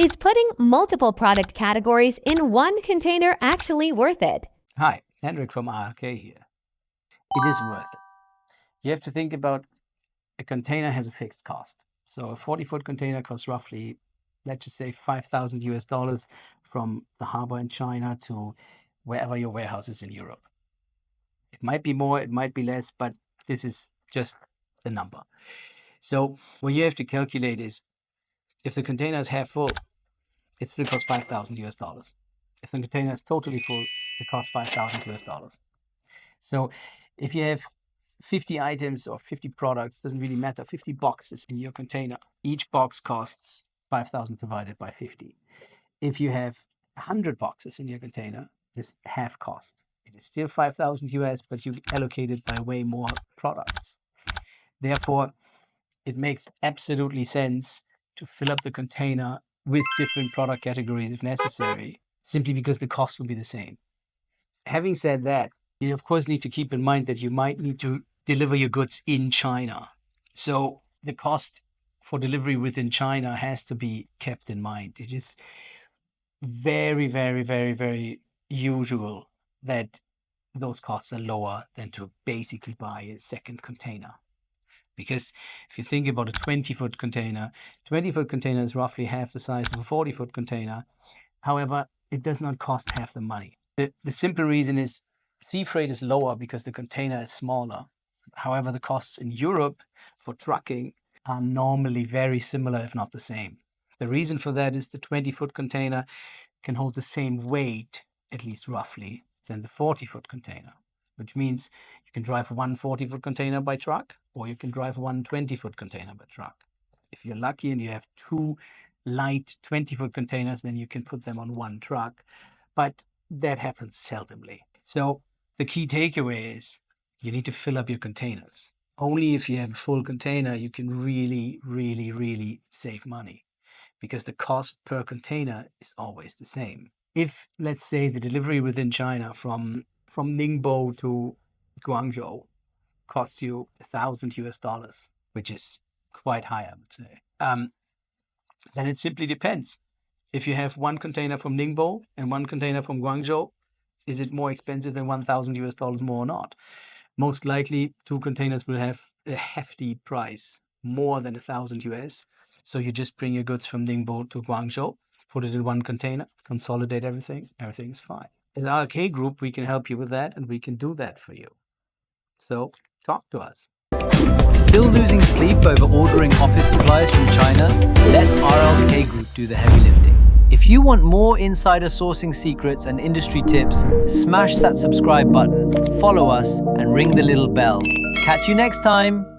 Is putting multiple product categories in one container actually worth it? Hi, Hendrik from RLK here. It is worth it. You have to think about a container has a fixed cost. So a 40-foot container costs roughly, let's just say $5,000 from the harbor in China to wherever your warehouse is in Europe. It might be more, it might be less, but this is just the number. So what you have to calculate is if the container is half full, it still costs $5,000. If the container is totally full, it costs $5,000. So if you have 50 items or 50 products, doesn't really matter, 50 boxes in your container, each box costs 5,000 divided by 50. If you have 100 boxes in your container, this half cost. It is still 5,000 US, but you allocate it by way more products. Therefore, it makes absolutely sense to fill up the container with different product categories if necessary, simply because the cost will be the same. Having said that, you of course need to keep in mind that you might need to deliver your goods in China. So the cost for delivery within China has to be kept in mind. It is very, very, very, very usual that those costs are lower than to basically buy a second container. Because if you think about a 20-foot container, 20-foot container is roughly half the size of a 40-foot container. However, it does not cost half the money. The simple reason is sea freight is lower because the container is smaller. However, the costs in Europe for trucking are normally very similar, if not the same. The reason for that is the 20-foot container can hold the same weight, at least roughly, than the 40-foot container, which means you can drive one 40-foot container by truck, or you can drive one 20-foot container by truck. If you're lucky and you have two light 20-foot containers, then you can put them on one truck, but that happens seldomly. So the key takeaway is you need to fill up your containers. Only if you have a full container, you can really, really, really save money, because the cost per container is always the same. If, let's say, the delivery within China from Ningbo to Guangzhou costs you $1,000, which is quite high, I would say, then it simply depends. If you have one container from Ningbo and one container from Guangzhou, is it more expensive than $1,000 more or not? Most likely, two containers will have a hefty price, more than $1,000. So you just bring your goods from Ningbo to Guangzhou, put it in one container, consolidate everything is fine. As RLKGroup, we can help you with that, and we can do that for you. So talk to us. Still losing sleep over ordering office supplies from China? Let RLKGroup do the heavy lifting. If you want more insider sourcing secrets and industry tips, smash that subscribe button, follow us, and ring the little bell. Catch you next time.